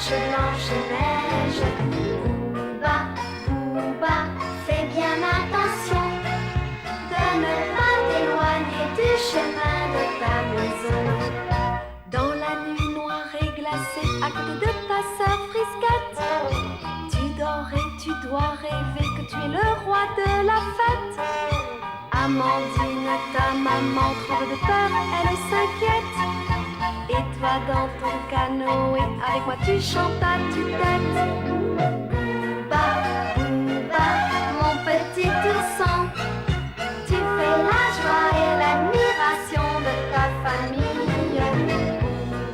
Blanche-Neige. Booba, fais bien attention de ne pas t'éloigner du chemin de ta maison. Dans la nuit noire et glacée, à côté de ta sœur Frisquette, tu dors et tu dois rêver que tu es le roi de la fête. Amandine, ta maman tremble de peur, elle s'inquiète. Et toi dans ton canoë, avec moi tu chantes à tue-tête. Booba, mon petit ourson, tu fais la joie et l'admiration de ta famille.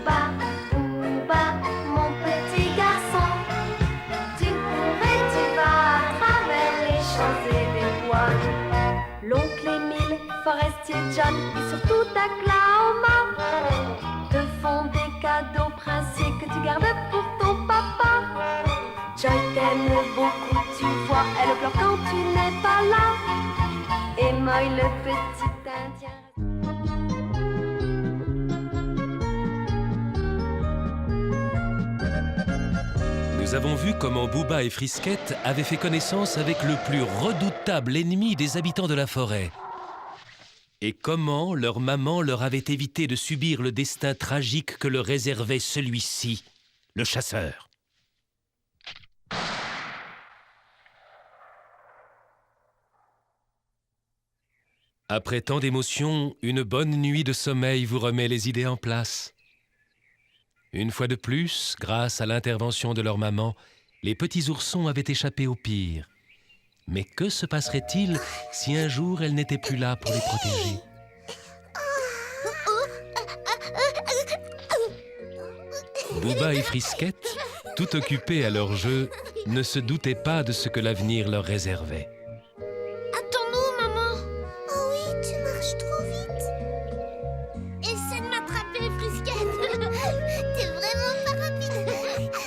Booba, mon petit garçon, tu cours et tu vas à travers les champs et les bois. L'oncle Émile, Forestier John et surtout Oklahoma te font des cadeaux princiers que tu gardes pour ton papa. Joy t'aime beaucoup, tu vois, elle pleure quand tu n'es pas là. Et Moy le petit indien. Nous avons vu comment Booba et Frisquette avaient fait connaissance avec le plus redoutable ennemi des habitants de la forêt. Et comment leur maman leur avait évité de subir le destin tragique que leur réservait celui-ci, le chasseur. Après tant d'émotions, une bonne nuit de sommeil vous remet les idées en place. Une fois de plus, grâce à l'intervention de leur maman, les petits oursons avaient échappé au pire. Mais que se passerait-il si un jour elle n'était plus là pour les protéger ? Booba et Frisquette, tout occupés à leur jeu, ne se doutaient pas de ce que l'avenir leur réservait. Attends-nous, maman. Oh oui, tu marches trop vite. Essaie de m'attraper, Frisquette. T'es vraiment pas rapide.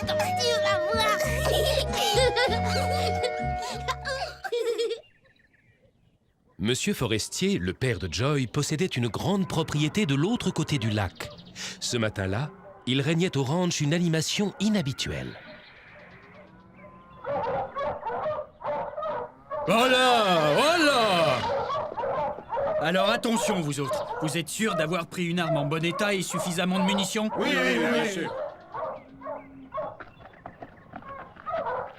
Attends, tu vas voir. Monsieur Forestier, le père de Joy, possédait une grande propriété de l'autre côté du lac. Ce matin-là, il régnait au ranch une animation inhabituelle. Voilà. Alors attention, vous autres. Vous êtes sûrs d'avoir pris une arme en bon état et suffisamment de munitions? Oui, bien sûr.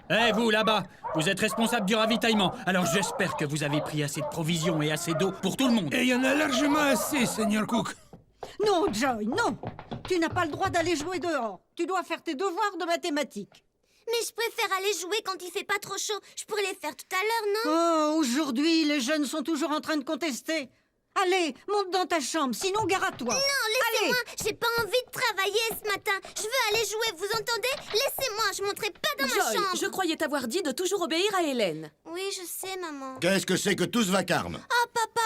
Eh, vous, là-bas, vous êtes responsable du ravitaillement. Alors j'espère que vous avez pris assez de provisions et assez d'eau pour tout le monde. Et il y en a largement assez, Seigneur Cook. Non, Joy, non. Tu n'as pas le droit d'aller jouer dehors. Tu dois faire tes devoirs de mathématiques. Mais je préfère aller jouer quand il fait pas trop chaud. Je pourrais les faire tout à l'heure, non? Oh, aujourd'hui, les jeunes sont toujours en train de contester. Allez, monte dans ta chambre, sinon gare à toi. Non, laissez-moi. J'ai pas envie de travailler ce matin. Je veux aller jouer, vous entendez? Laissez-moi, je monterai pas dans ma Joy, chambre. je croyais t'avoir dit de toujours obéir à Hélène. Oui, je sais, maman. Qu'est-ce que c'est que tout ce vacarme? Oh, papa!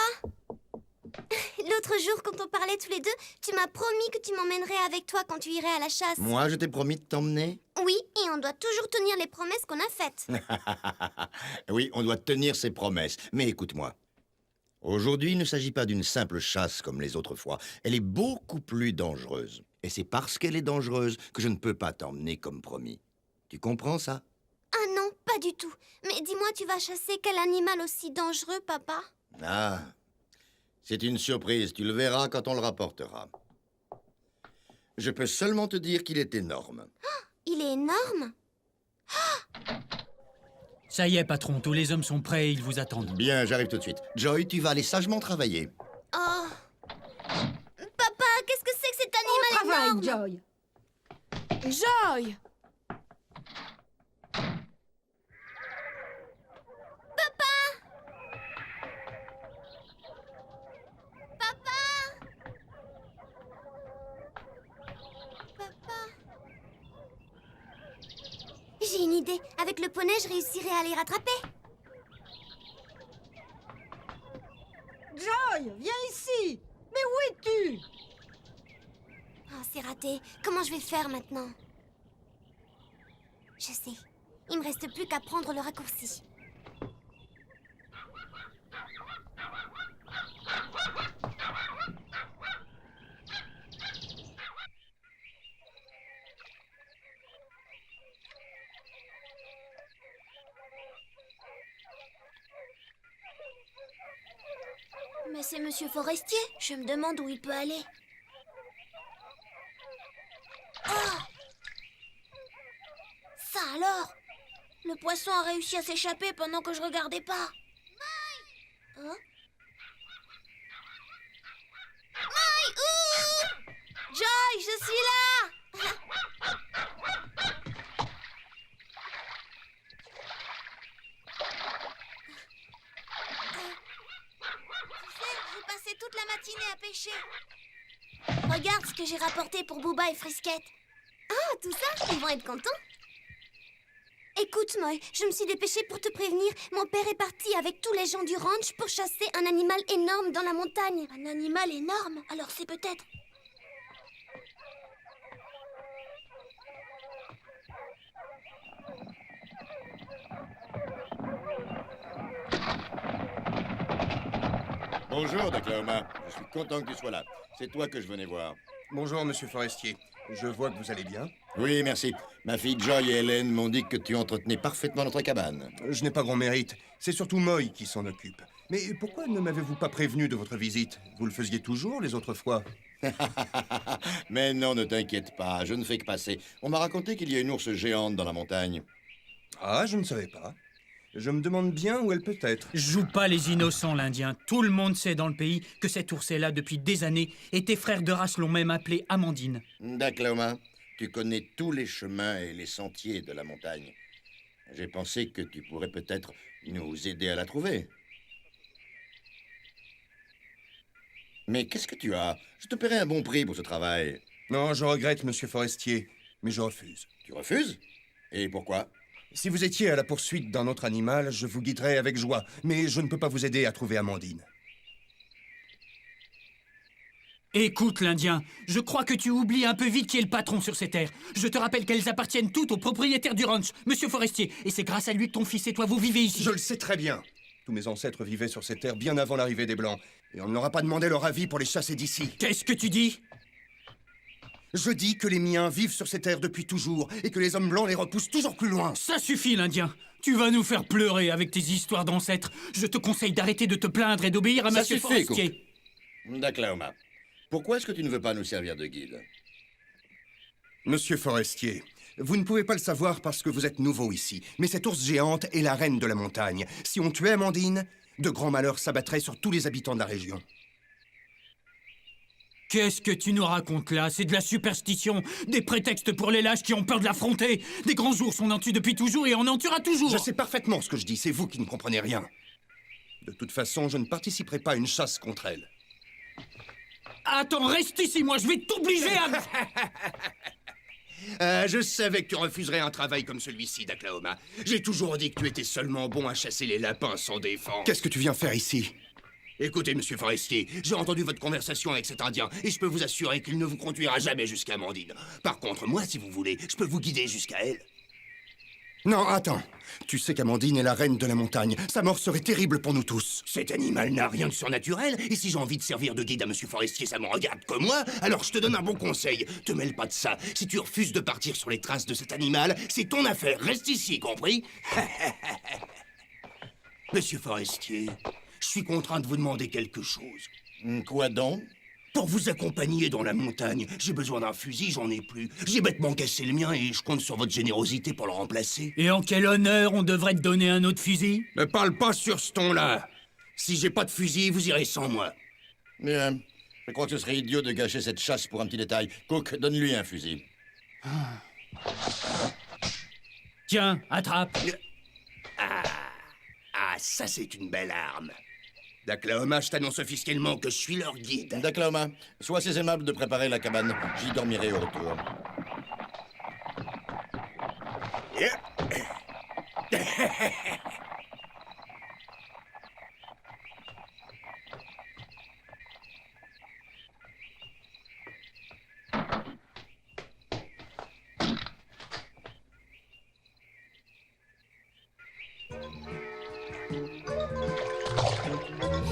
L'autre jour, quand on parlait tous les deux, tu m'as promis que tu m'emmènerais avec toi quand tu irais à la chasse. Moi, je t'ai promis de t'emmener? Oui, et on doit toujours tenir les promesses qu'on a faites. Oui, on doit tenir ses promesses. Mais écoute-moi. Aujourd'hui, il ne s'agit pas d'une simple chasse comme les autres fois. Elle est beaucoup plus dangereuse. Et c'est parce qu'elle est dangereuse que je ne peux pas t'emmener comme promis. Tu comprends ça? Ah non, pas du tout. Mais dis-moi, tu vas chasser quel animal aussi dangereux, papa? Ah, c'est une surprise. Tu le verras quand on le rapportera. Je peux seulement te dire qu'il est énorme. Il est énorme. Ça y est, patron, tous les hommes sont prêts et ils vous attendent. Bien, j'arrive tout de suite. Joy, tu vas aller sagement travailler. Oh. Papa, qu'est-ce que c'est que cet animal Travaille, énorme? Joy. Joy! J'ai une idée. Avec le poney, je réussirai à les rattraper. Joy, viens ici. Mais où es-tu? Oh, c'est raté. Comment je vais faire maintenant? Je sais. Il me reste plus qu'à prendre le raccourci. Mais c'est Monsieur Forestier. Je me demande où il peut aller. Oh! Ça alors? Le poisson a réussi à s'échapper pendant que je regardais pas. Hein? Joy, je suis là! Tu sais, j'ai passé toute la matinée à pêcher. Regarde ce que j'ai rapporté pour Booba et Frisquette. Ah, tout ça? Ils vont être contents. Écoute, Moy, je me suis dépêchée pour te prévenir. Mon père est parti avec tous les gens du ranch pour chasser un animal énorme dans la montagne. Un animal énorme? Alors c'est peut-être... Bonjour, Oklahoma. Je suis content que tu sois là. C'est toi que je venais voir. Bonjour, monsieur Forestier. Je vois que vous allez bien. Oui, merci. Ma fille Joy et Hélène m'ont dit que tu entretenais parfaitement notre cabane. Je n'ai pas grand mérite. C'est surtout Moy qui s'en occupe. Mais pourquoi ne m'avez-vous pas prévenu de votre visite? Vous le faisiez toujours les autres fois. Mais non, ne t'inquiète pas, je ne fais que passer. On m'a raconté qu'il y a une ours géante dans la montagne. Ah, je ne savais pas. Je me demande bien où elle peut être. Joue pas les innocents, l'Indien. Tout le monde sait dans le pays que cet ours est là depuis des années et tes frères de race l'ont même appelé Amandine. Oklahoma, tu connais tous les chemins et les sentiers de la montagne. J'ai pensé que tu pourrais peut-être nous aider à la trouver. Mais qu'est-ce que tu as? Je te paierai un bon prix pour ce travail. Non, je regrette, monsieur Forestier, mais je refuse. Tu refuses? Et pourquoi? Si vous étiez à la poursuite d'un autre animal, je vous guiderais avec joie, mais je ne peux pas vous aider à trouver Amandine. Écoute, l'Indien, je crois que tu oublies un peu vite qui est le patron sur ces terres. Je te rappelle qu'elles appartiennent toutes au propriétaire du ranch, Monsieur Forestier, et c'est grâce à lui que ton fils et toi vous vivez ici. Je le sais très bien. Tous mes ancêtres vivaient sur ces terres bien avant l'arrivée des Blancs, et on ne leur a pas demandé leur avis pour les chasser d'ici. Qu'est-ce que tu dis? Je dis que les miens vivent sur ces terres depuis toujours, et que les hommes blancs les repoussent toujours plus loin. Ça suffit, l'Indien. Tu vas nous faire pleurer avec tes histoires d'ancêtres. Je te conseille d'arrêter de te plaindre et d'obéir à Ça Monsieur suffit, Forestier. Oklahoma, pourquoi est-ce que tu ne veux pas nous servir de guide? Monsieur Forestier, vous ne pouvez pas le savoir parce que vous êtes nouveau ici, mais cette ours géante est la reine de la montagne. Si on tuait Amandine, de grands malheurs s'abattraient sur tous les habitants de la région. Qu'est-ce que tu nous racontes là? C'est de la superstition, des prétextes pour les lâches qui ont peur de l'affronter. Des grands ours, on en tue depuis toujours et on en tuera toujours. Je sais parfaitement ce que je dis, c'est vous qui ne comprenez rien. De toute façon, je ne participerai pas à une chasse contre elle. Attends, reste ici, moi je vais t'obliger à... Je savais que tu refuserais un travail comme celui-ci, d'Oklahoma. J'ai toujours dit que tu étais seulement bon à chasser les lapins sans défense. Qu'est-ce que tu viens faire ici? Écoutez, monsieur Forestier, j'ai entendu votre conversation avec cet Indien, et je peux vous assurer qu'il ne vous conduira jamais jusqu'à Amandine. Par contre, moi, si vous voulez, je peux vous guider jusqu'à elle. Non, attends. Tu sais qu'Amandine est la reine de la montagne. Sa mort serait terrible pour nous tous. Cet animal n'a rien de surnaturel, et si j'ai envie de servir de guide à monsieur Forestier, ça me regarde comme moi, alors je te donne un bon conseil. Te mêle pas de ça. Si tu refuses de partir sur les traces de cet animal, c'est ton affaire. Reste ici, compris? Monsieur Forestier, je suis contraint de vous demander quelque chose. Quoi donc? Pour vous accompagner dans la montagne, j'ai besoin d'un fusil, j'en ai plus. J'ai bêtement cassé le mien et je compte sur votre générosité pour le remplacer. Et en quel honneur on devrait te donner un autre fusil? Ne parle pas sur ce ton-là. Si j'ai pas de fusil, vous irez sans moi. Bien, je crois que ce serait idiot de gâcher cette chasse pour un petit détail. Cook, donne-lui un fusil. Tiens, attrape. Ah, ça c'est une belle arme. D'Oklahoma, je t'annonce officiellement que je suis leur guide. Oklahoma, sois assez aimable de préparer la cabane. J'y dormirai au retour.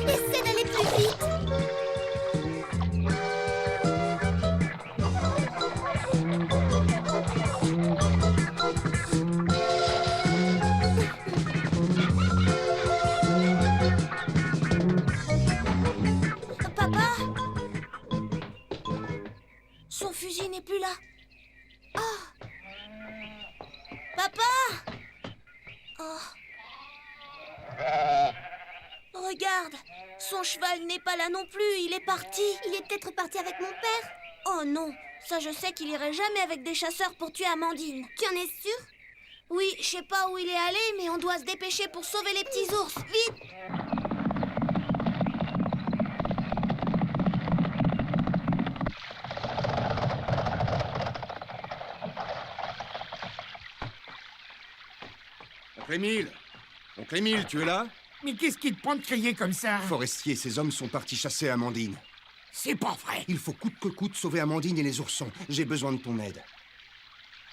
Essaie d'aller plus vite. Son cheval n'est pas là non plus, il est parti. Il est peut-être parti avec mon père. Oh non, ça je sais qu'il irait jamais avec des chasseurs pour tuer Amandine. Tu en es sûre? Oui, je sais pas où il est allé, mais on doit se dépêcher pour sauver les petits ours. Vite! Oncle Émile, tu es là? Mais qu'est-ce qui te prend de crier comme ça? Forestier, ces hommes sont partis chasser Amandine. C'est pas vrai. Il faut coûte que coûte sauver Amandine et les oursons. J'ai besoin de ton aide.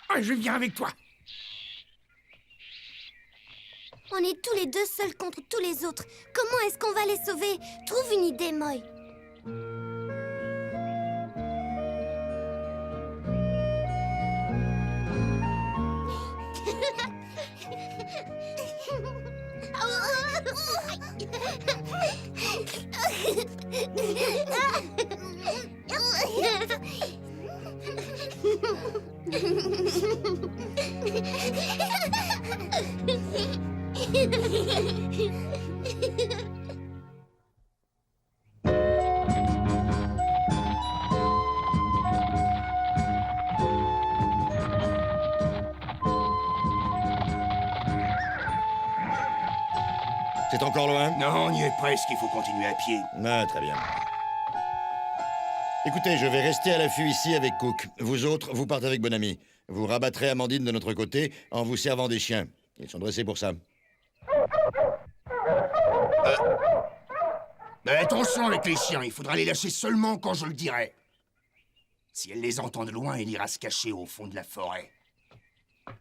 Ah, je viens avec toi. On est tous les deux seuls contre tous les autres. Comment est-ce qu'on va les sauver? Trouve une idée, Moy. C'est encore loin? Non, on y est presque, il faut continuer à pied. Ah, très bien. Écoutez, je vais rester à l'affût ici avec Cook. Vous autres, vous partez avec Bonami. Vous rabattrez Amandine de notre côté en vous servant des chiens. Ils sont dressés pour ça. Mais attention avec les chiens, il faudra les lâcher seulement quand je le dirai. Si elle les entend de loin, elle ira se cacher au fond de la forêt.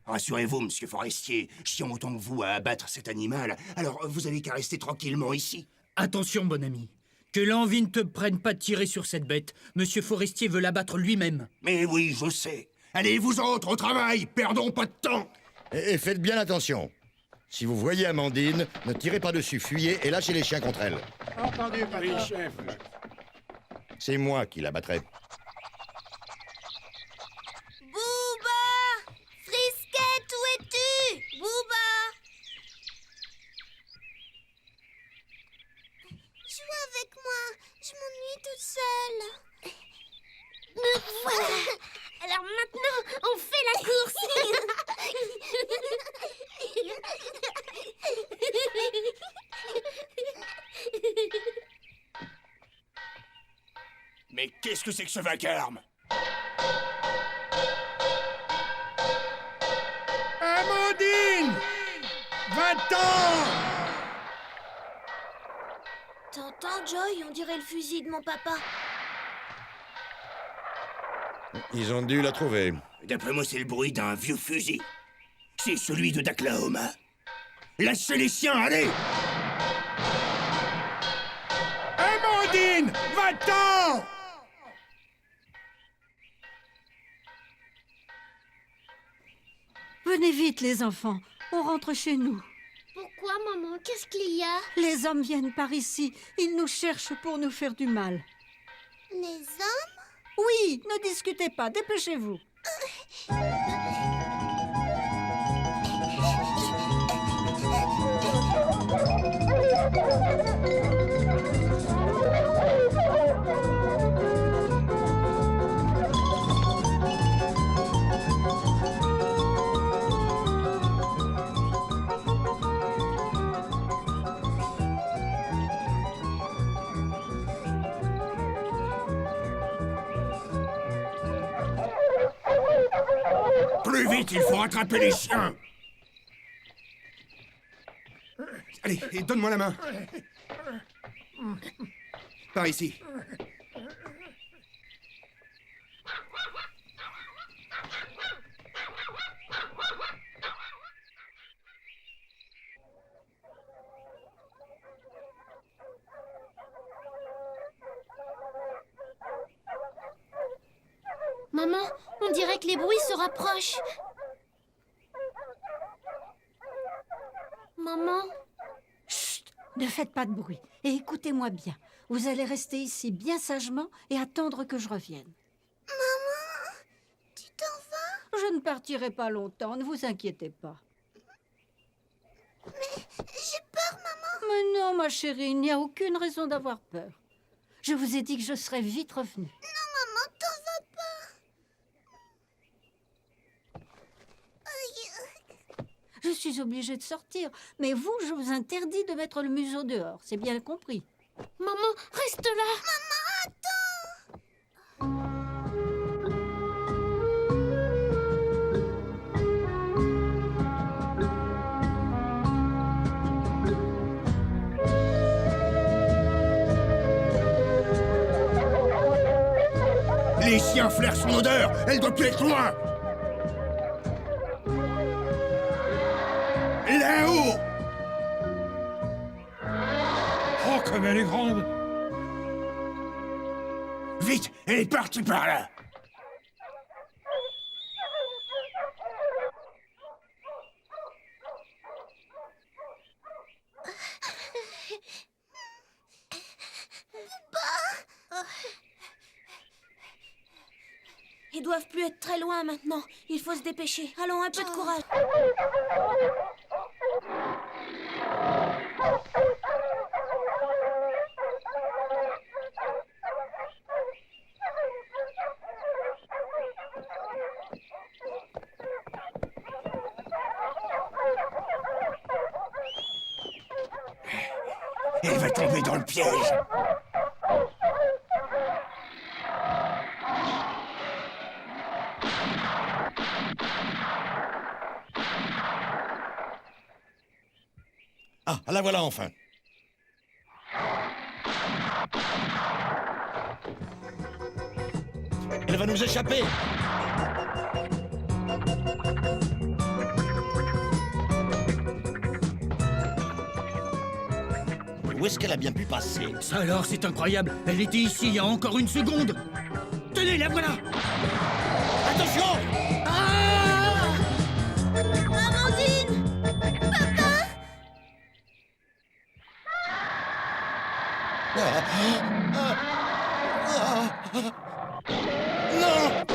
Rassurez-vous, monsieur Forestier, je tiens autant que vous à abattre cet animal, alors vous avez qu'à rester tranquillement ici. Attention, bon ami. Que l'envie ne te prenne pas de tirer sur cette bête. Monsieur Forestier veut l'abattre lui-même. Mais oui, je sais. Allez, vous autres, au travail, perdons pas de temps. Et faites bien attention. Si vous voyez Amandine, ne tirez pas dessus, fuyez et lâchez les chiens contre elle. Entendu, patron. Oui, chef. C'est moi qui l'abattrai. Booba! Frisquette, où es-tu? Booba! Joue avec moi, je m'ennuie toute seule. Me voilà! Alors maintenant, on fait la course! Mais qu'est-ce que c'est que ce vacarme? Amandine! 20 ans! T'entends, Joy? On dirait le fusil de mon papa. Ils ont dû la trouver. D'après moi, c'est le bruit d'un vieux fusil. C'est celui de Daklahoma. Lâchez les chiens, allez! Amandine! 20 ans! Venez vite, les enfants. On rentre chez nous. Pourquoi, maman? Qu'est-ce qu'il y a? Les hommes viennent par ici. Ils nous cherchent pour nous faire du mal. Les hommes? Oui, ne discutez pas. Dépêchez-vous. Plus vite, il faut rattraper les chiens! Allez, donne-moi la main. Par ici. Maman, on dirait que les bruits se rapprochent. Maman? Chut! Ne faites pas de bruit. Et écoutez-moi bien. Vous allez rester ici bien sagement et attendre que je revienne. Maman, tu t'en vas? Je ne partirai pas longtemps, ne vous inquiétez pas. Mais j'ai peur, maman. Mais non, ma chérie, il n'y a aucune raison d'avoir peur. Je vous ai dit que je serais vite revenue. Non, maman, t'en vas pas. Aïe. Je suis obligée de sortir. Mais vous, je vous interdis de mettre le museau dehors. C'est bien compris. Maman, reste là. Les chiens flairent son odeur. Elle doit plus être loin. Là-haut. Oh, comme elle est grande. Vite, elle est partie par là. Ils doivent plus être très loin maintenant. Il faut se dépêcher. Allons, un peu de courage. Elle va tomber dans le piège. Ah, la voilà enfin. Elle va nous échapper. Où est-ce qu'elle a bien pu passer? Ça alors, c'est incroyable. Elle était ici il y a encore une seconde. Tenez, la voilà. Attention! Amandine! Papa! Non!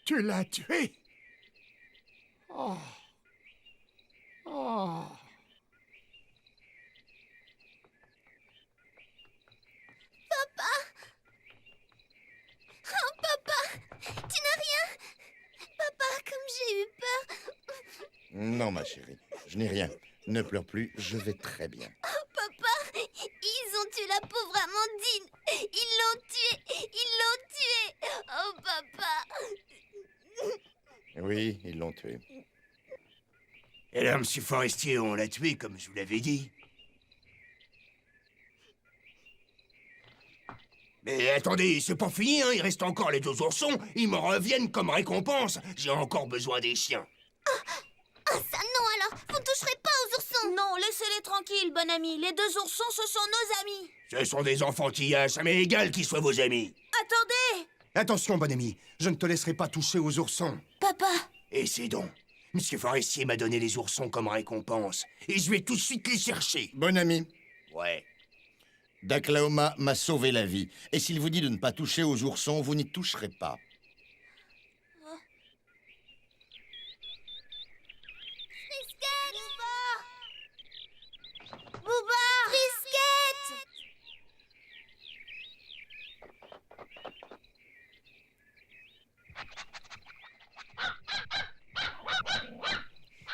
Tu l'as tué. Oh. Oh. Oh, papa! Tu n'as rien? Papa, comme j'ai eu peur. Non, ma chérie, je n'ai rien. Ne pleure plus, je vais très bien. Oh, papa! Ils ont tué la pauvre Amandine! Ils l'ont tuée! Ils l'ont tuée! Oh, papa! Oui, ils l'ont tué. Et là, monsieur Forestier, on l'a tué, comme je vous l'avais dit. Mais attendez, c'est pas fini, hein. Il reste encore les 2 oursons. Ils me reviennent comme récompense. J'ai encore besoin des chiens. Ah, ça non alors! Vous ne toucherez pas aux oursons! Non, laissez-les tranquilles, bon ami. Les 2 oursons, ce sont nos amis. Ce sont des enfantillages, ça m'est égal qu'ils soient vos amis. Attendez! Attention, bon ami, je ne te laisserai pas toucher aux oursons. Papa! Et c'est donc. Monsieur Forestier m'a donné les oursons comme récompense. Et je vais tout de suite les chercher. Bon ami, Ouais. Daklaoma m'a sauvé la vie. Et s'il vous dit de ne pas toucher aux oursons, vous n'y toucherez pas. Frisquette! Bouba! Frisquette!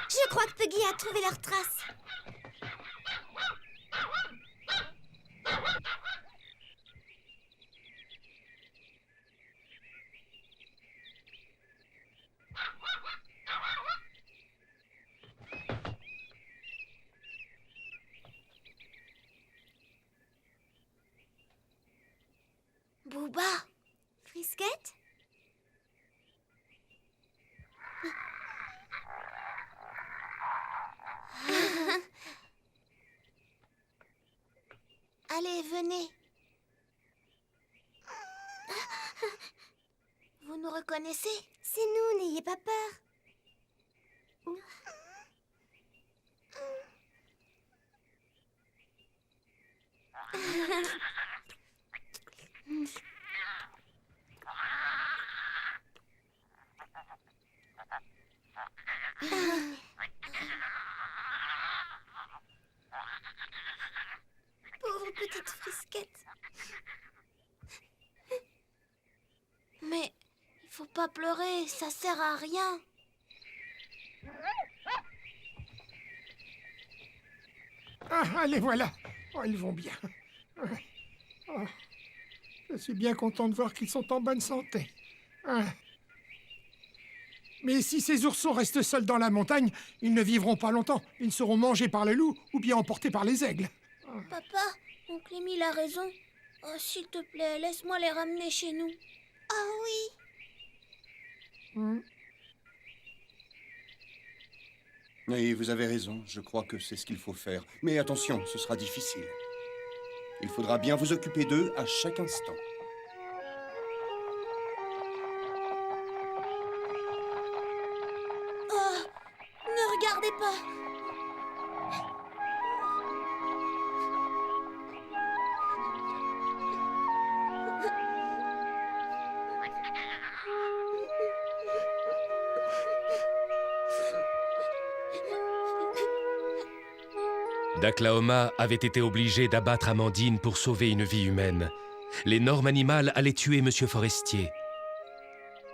Je crois que Peggy a trouvé leur trace. Bouba! Frisquette? Allez, venez. Vous nous reconnaissez? C'est nous, n'ayez pas peur. Faut pas pleurer, ça sert à rien. Ah, les voilà. Oh, ils vont bien. Oh, je suis bien content de voir qu'ils sont en bonne santé. Ah. Mais si ces oursons restent seuls dans la montagne, ils ne vivront pas longtemps. Ils seront mangés par le loup ou bien emportés par les aigles. Papa, oncle Émile a raison. Oh, s'il te plaît, laisse-moi les ramener chez nous. Ah oui. Oui, vous avez raison. Je crois que c'est ce qu'il faut faire. Mais attention, ce sera difficile. Il faudra bien vous occuper d'eux à chaque instant. Oh, ne regardez pas. Daklaoma avait été obligé d'abattre Amandine pour sauver une vie humaine. L'énorme animal allait tuer Monsieur Forestier.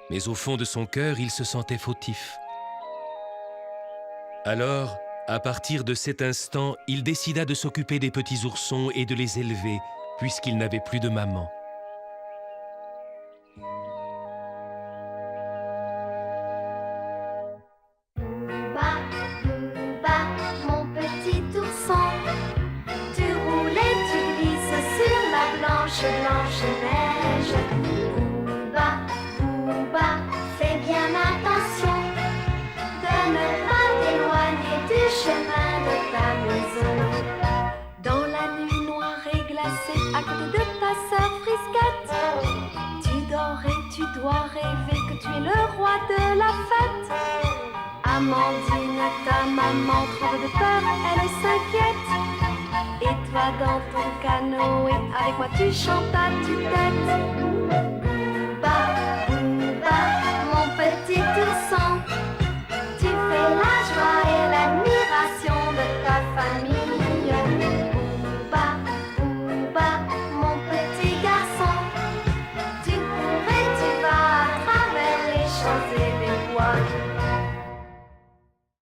Mais au fond de son cœur, il se sentait fautif. Alors, à partir de cet instant, il décida de s'occuper des petits oursons et de les élever, puisqu'il n'avait plus de maman. Mon petit ourson, tu roules et tu glisses sur la blanche neige. Booba, fais bien attention de ne pas t'éloigner du chemin de ta maison. Dans la nuit noire et glacée, à côté de ta sœur Frisquette, tu dors et tu dois rêver que tu es le roi de la fête. Amandine, ta maman tremble de peur, elle s'inquiète. Et toi dans ton canoë, avec moi tu chantes à tue-tête.